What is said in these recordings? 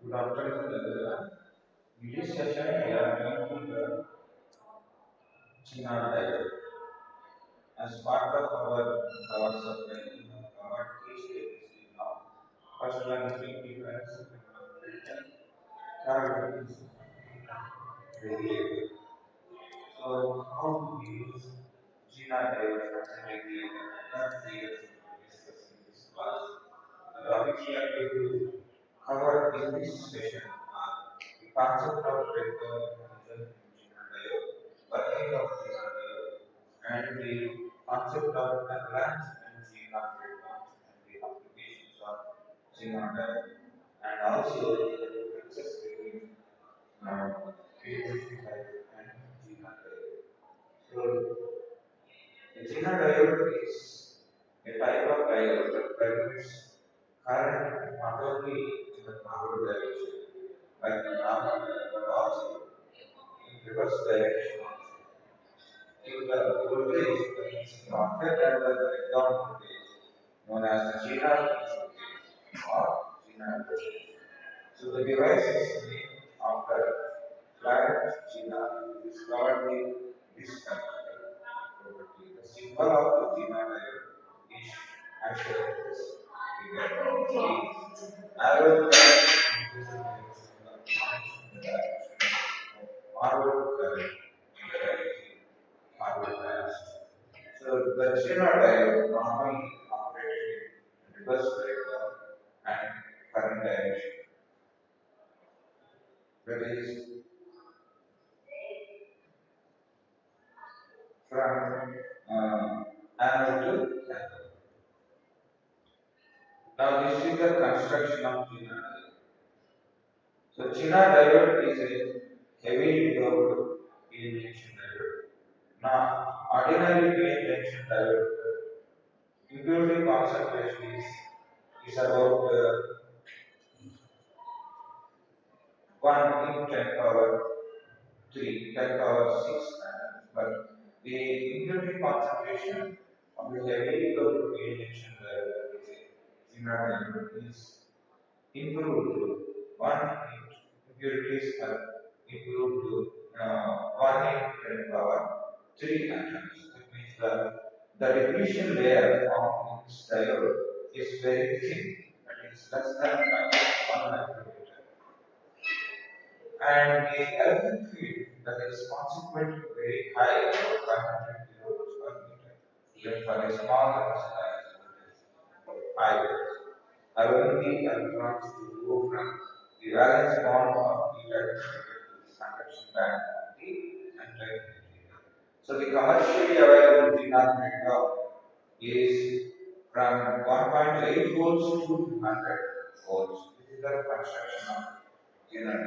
Good afternoon, everyone. In this session, we are going to learn China diode. As part of our power supply, our three stages is now. First one is independent, second one critical, third one is regulator. So, how do we use China diode as a regulator? That's the discuss in this class. The topics we are going to cover in this session are the concept of breakdown mechanism in China diode, working of China diode, and the concept of avalanche and China breakdowns and the applications of China diode, and also the differences between frequency diode and China diode. So, the China diode is a type of diode that permits current not only in the forward direction, like the normal diode, but also in reverse direction. If the voltage is converted at the breakdown voltage, known as the China voltage or China voltage. So the device is named after flat China, which is covered this property. The symbol of the China diode is actually this figure. Arrow increasing the direction of forward current in the direction forward bias. So the China diode normally operated in reverse breakdown and current direction. That is from anode to cathode. Now this is the construction of China diode. So China diode is a heavy doped PN junction diode. Now ordinary PN junction diode impurity concentration is about 1 in 10 power 3, 10 power 6 atoms, but the impurity concentration of the heavy doped PN junction diode China diode is improved to 1 impurities are improved to 1 in 10 power 3 atoms. That means the depletion layer of this diode is very thin, that is less than 1 micrometer. And the electric field that is consequently very high, about 500 kilovolts per meter, even for a small capacitance voltage, 5 volts, allowing the electrons to go from the valence bond of the electric to the conduction band of the entire material. So the commercially available Zener breakdown is from 1.8 volts to 200 volts. This is the construction of Zener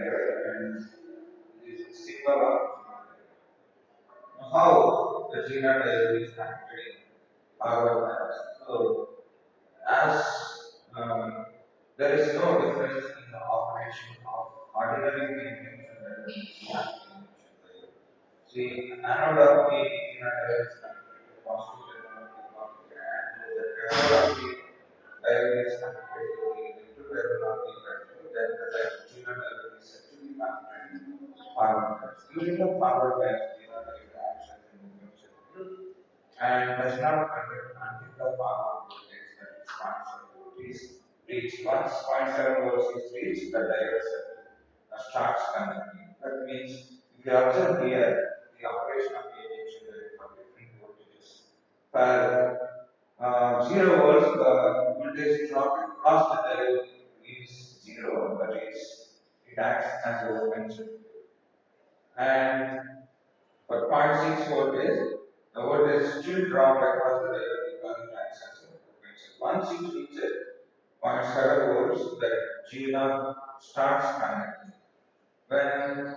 and this is symbol of how the Zener diode is connected in power banks. So as there is no difference in the operation of ordinary PN junction diode and smart PN junction diode. See, anode of the Zener diode is connected to positive terminal of the and the cathode of the diode is connected to the negative terminal of the cathode. Then the Zener diode is said to be connected forward bias. During the forward bias, Zener diode acts as a movement circuit and does not conduct until the power voltage that is 0.7 volt is reached. Once 0.7 volts is reached, the diode starts conducting. That means if you observe here the operation of the junction diode for different voltages. For 0 volts, the voltage drop across the diode is 0, that is, it acts as a open circuit. And for 0.6 voltage, the voltage still dropped across the diode because it acts as a open circuit. Once it reaches 0.7 volts, the GNR starts connecting. When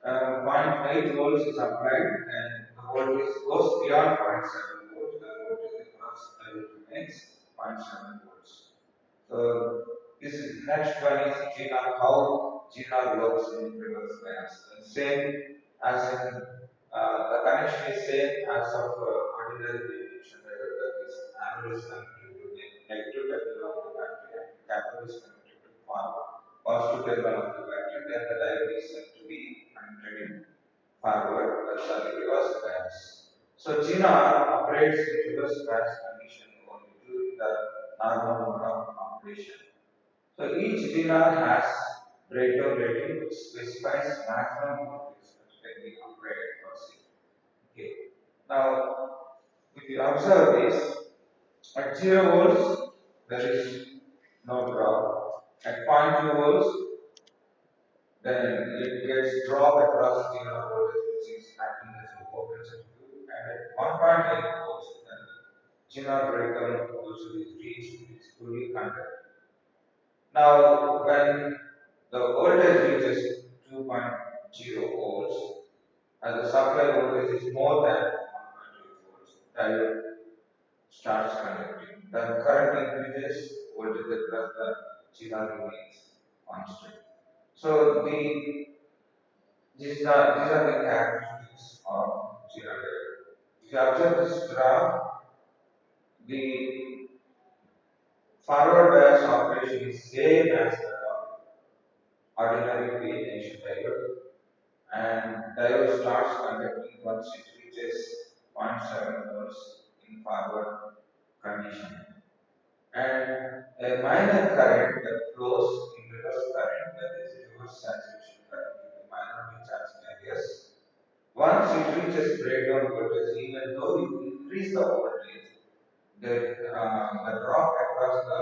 0.8 volts is applied and the voltage goes beyond 0.7 volts, the voltage across the diode remains 0.7 volts. So this is next one is GNR, how GNR works in reverse bias. The same as in the connection is same as of ordinary radiation diode, that is anode is connected to the negative terminal of the battery and cathode is connected to positive terminal of positive terminal of the battery, then the diode is said to be connected in forward, sorry, reverse bias. So Zener operates in reverse bias condition only during the normal mode of operation. So each Zener has breakdown rating which specifies maximum voltage that can be operated per se. Okay. Now, if you observe this, at 0 volts there is no drop. At zero point 0.2 volts, then it gets drop across 0 voltage which is acting as an open circuit. And at 1.8 volts, then Zener breakdown also is reached, it is fully conducted. Now, when the voltage reaches 2.0 volts, and the supply voltage is more than 1.8 volts, diode starts conducting. The current increases, voltage across the signal remains constant. So these are the characteristics of generator. If you observe this graph, the forward bias operation is same as the ordinary PN diode, and diode starts conducting once it reaches 0.7 volts in forward condition. And a minor current that flows in reverse current, that is reverse saturation current in the minority charging areas. Once it reaches breakdown voltage, even though you increase the voltage, the drop across the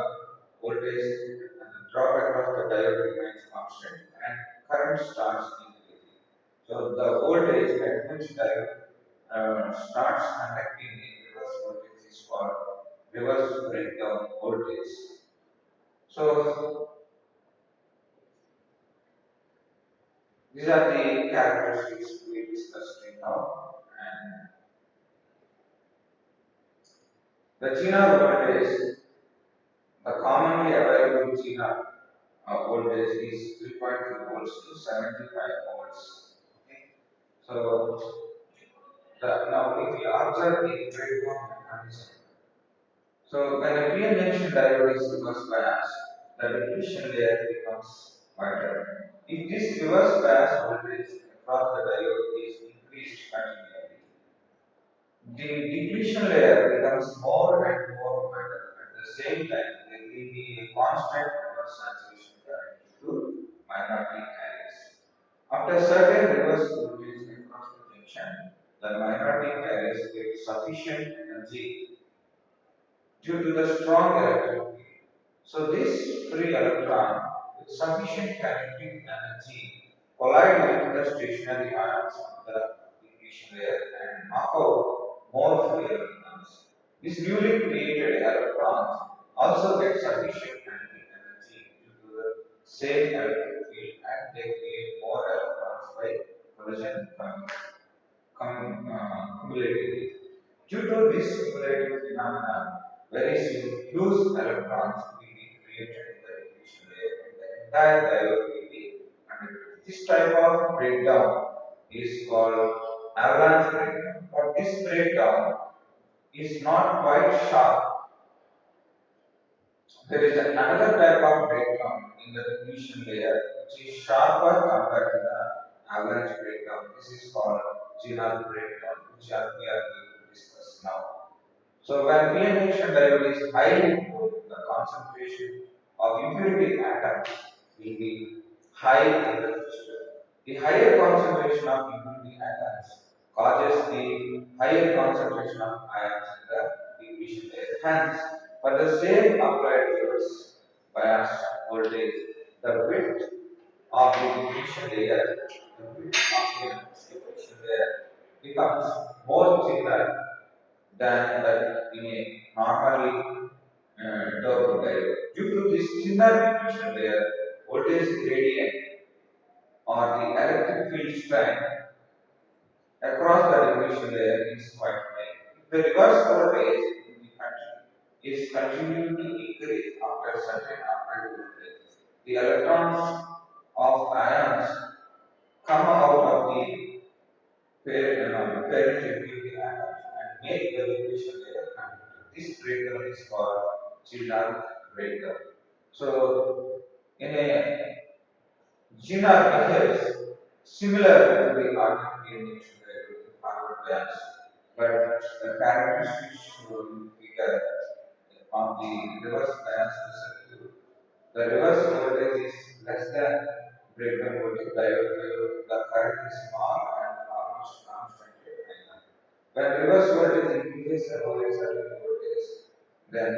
voltage, the drop across the diode remains constant and current starts increasing. So the voltage at which diode starts conducting in reverse voltage is called reverse breakdown voltage. So these are the characteristics we discussed right now. And the Zener voltage, the commonly available Zener voltage is 3.2 volts to 75 volts. Okay. So now if you observe the breakdown mechanism, so when a PN junction diode is reverse biased, the depletion layer becomes wider. If this reverse bias voltage across the diode is increased continually, the depletion layer becomes more and more wider. At the same time, there will be a constant reverse saturation current to minority carriers. After certain reverse voltage across the junction, the minority carriers get sufficient energy due to the strong electric field. So this free electron with sufficient kinetic energy collide with the stationary ions of the depletion layer and knock out more free electrons. These newly created electrons also get sufficient kinetic energy due to the same electric field and they create more electrons by collision cumulatively. Due to this cumulative phenomenon, very huge electrons will be created in the depletion layer and the entire diode will be conducted. This type of breakdown is called avalanche breakdown. But this breakdown is not quite sharp. There is another type of breakdown in the depletion layer which is sharper compared to the avalanche breakdown. This is called Zener breakdown, which we are going to discuss now. So when PN diode is highly input, the concentration of impurity atoms will be high in the resistor. The higher concentration of impurity atoms causes the higher concentration of ions in the depletion layer. Hence, for the same applied reverse bias voltage, the width of the depletion layer, the width of the depletion layer becomes more thinner than that in a normally turbo diode. Due to this thinner depletion layer, voltage gradient or the electric field strength across the depletion layer is quite high. If the reverse voltage in the country is continuing to increase after certain applied voltage, the electrons of ions come out of the parent impurity atoms and make the depletion layer conductor. This breakdown is called Zener breakdown. So, in a Zener behaves similar to the ordinary power plants, but the characteristics shown figure on the reverse bias circuit. The reverse voltage is less than breakdown voltage diode. The current is small and almost constant. When reverse voltage increases the voltage certain voltage, then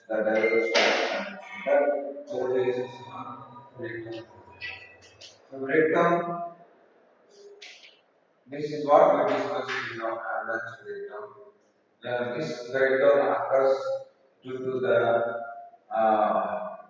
the diode starts. That voltage is not breakdown. So breakdown, this is what we discussed in our avalanche breakdown. This breakdown occurs due to the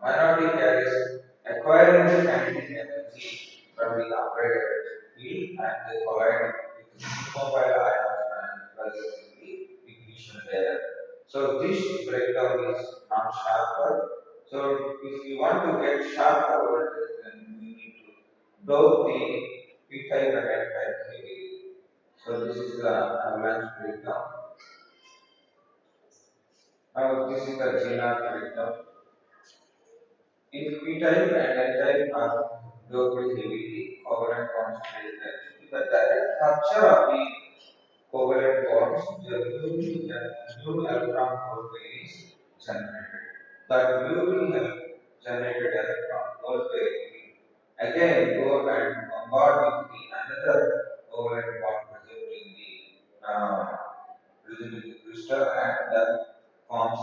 minority carriers acquiring the kinetic energy from the operator field and they collide with mobile ions and present in the ignition layer. So this breakdown is not sharper. So if you want to get sharper voltage, then we need to dope the p-type and n-type heavily. So this is the avalanche breakdown. Now this is the Zener breakdown. If p-type and n-type are doped heavily, covalent bonds create the direct rupture of the covalent bonds, new electron hole pair is generated. That newly generated electron hole pair will again go and bombard with the another covalent bond present in the crystal and that forms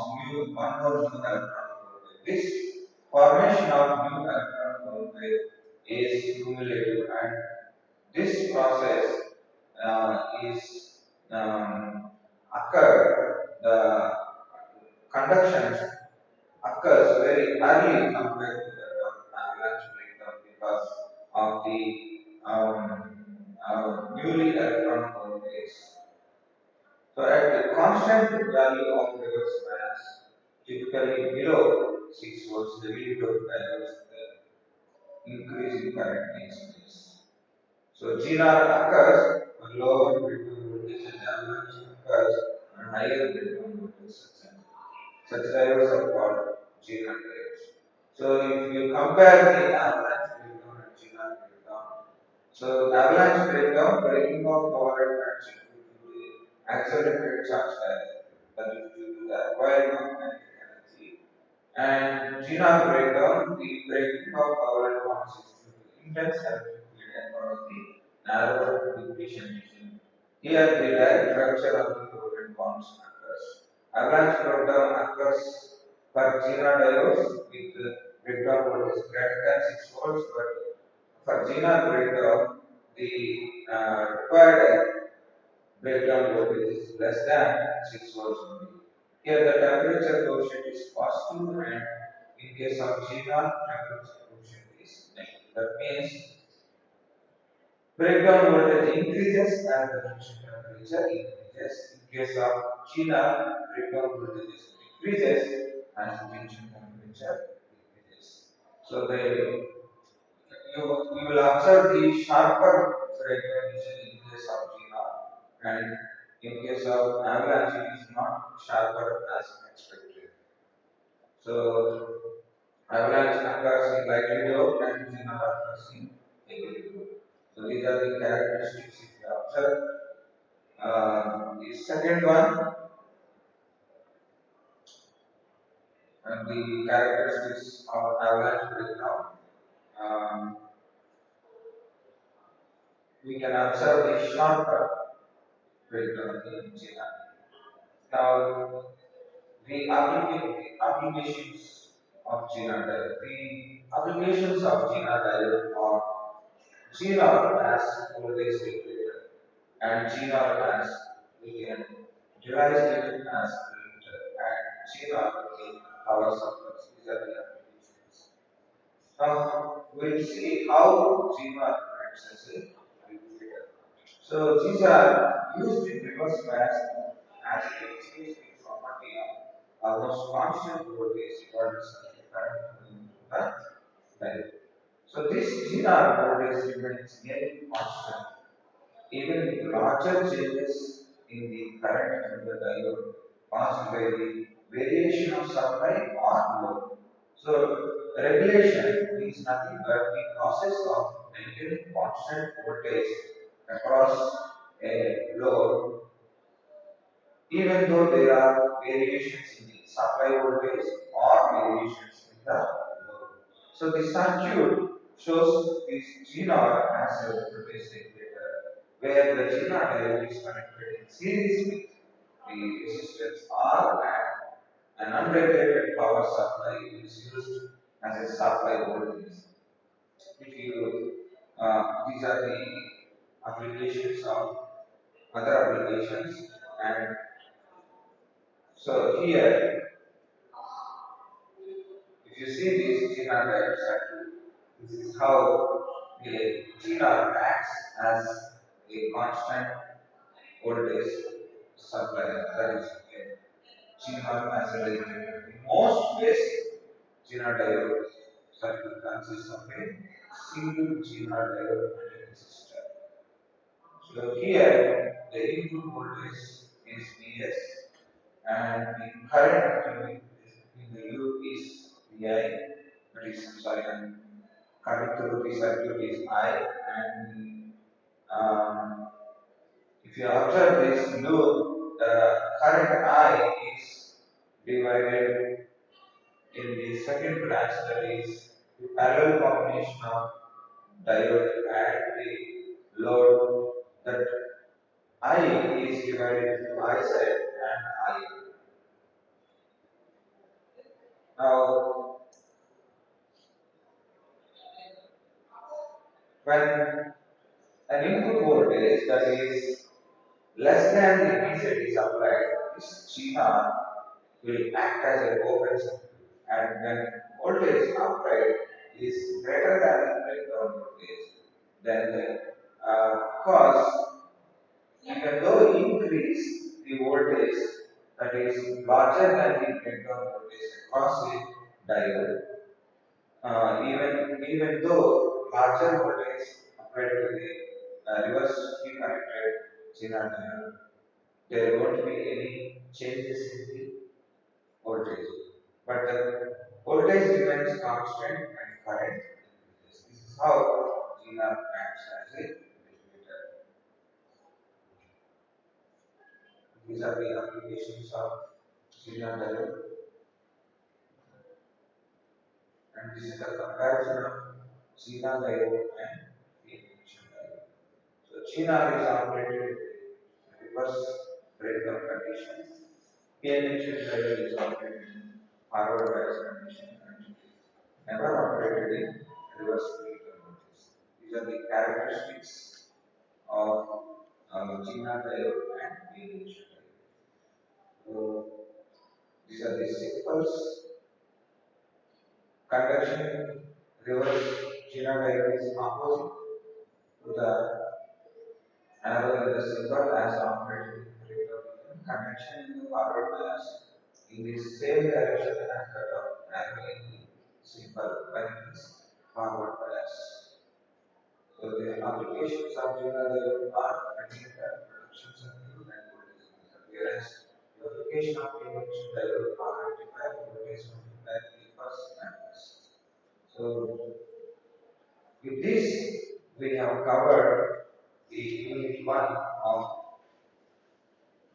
one more new electron hole pair. This formation of new electron hole pair is cumulative and this process is occur the conduction occurs very early compared to the avalanche breakdown because of the newly electron hole pairs. So at the constant value of reverse bias, typically below 6 volts, the window values the increase in current takes place. So Zener occurs on lower breakdown voltage and avalanche occurs on higher breakdown voltage. Such drivers are called Zener drivers. So if you compare the avalanche breakdown and Zener breakdown, so avalanche breakdown, breaking of power and traction due to the accelerated charge that is due to the acquiring of kinetic energy. And Zener breakdown, the breaking of power and bonds is due to intense electric field across the narrow depletion region. Here, the direct rupture of the covalent bonds occurs. Avalanche breakdown occurs for Zener diodes with breakdown voltage greater than 6 volts, but for Zener breakdown, the required breakdown voltage is less than 6 volts only. Here the temperature quotient is positive and in case of Zener, temperature quotient is negative. That means breakdown voltage increases as the junction temperature increases. In case of Zener, breakdown voltage decreases as the junction temperature decreases. So you will observe the sharper breakdown in case of Zener and in case of avalanche it is not sharper as expected. So avalanche occurs in lightly doped and Zener occurs in heavily doped. So these are the characteristics if you observe. The second one, the characteristics of avalanche breakdown. Um, we can observe the sharper breakdown in Zener. Now, the applications of Zener diode. The applications of Zener diode are Zener as voltage regulator and Zener as we can utilize it as limiter and Zener in power supplies. These are the applications. Now we'll see how Zener acts as a regulator. So these are used in reverse bias as it exhibits the property of almost constant voltage regardless of the current flowing through the diode. So this Zener voltage remains nearly constant even with larger changes in the current in the diode caused by the variation of supply or load. So regulation, is nothing but the process of maintaining constant voltage across a load, even though there are variations in the supply voltage or variations in the load. So the circuit shows this Zener as a voltage regulator, where the Zener diode is connected in series with the resistance R, and an unregulated power supply is used as a supply voltage. If you these are the applications of other applications, and so here if you see this GNR diode circuit, this is how the GNR acts as a constant voltage supply. That is GNR as a regulator. The most basic GNR diode circuit consists of a single GNR diode and a resistor. So here the input voltage is Vs and the current in the loop is Vi, that is sorry, and current through the circuit is I, and if you observe this loop, the current I is divided in the second branch, that is the parallel combination of diode and the load, that I is divided into I side and I. Now, when an input voltage that is less than the VZ is applied, this GR will act as a open circuit, and when voltage applied is greater than the breakdown voltage, then the cause, even though increase the voltage that is larger than the breakdown voltage across the diode, even though larger voltage applied to the reverse connected Zener diode, there won't be any changes in the voltage. But the voltage remains constant and current. This is how Zener acts as a regulator. These are the applications of Zener diode, and this is the comparison of Zener diode and the induction diode. So Zener is operated in reverse breakdown conditions. PNH diode is operated in forward bias condition and never operated in reverse breakdown conditions. These are the characteristics of Zener diode and PNH diode. So these are the simples. Conduction reverse Zener diode is opposite to the arrow in the symbol as operated in breakdown region. Conduction in the forward bias in the same direction as that of arrow in the symbol when it is forward bias. So the applications of Zener diode are mechanical production circuit and voltage meter, whereas the application of induction diode are rectifier, voltage multiplier, reverse and reverse. So with this we have covered the unit 1 of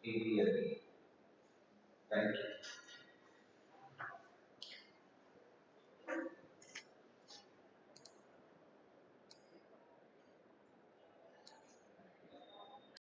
EBLE. Thank you.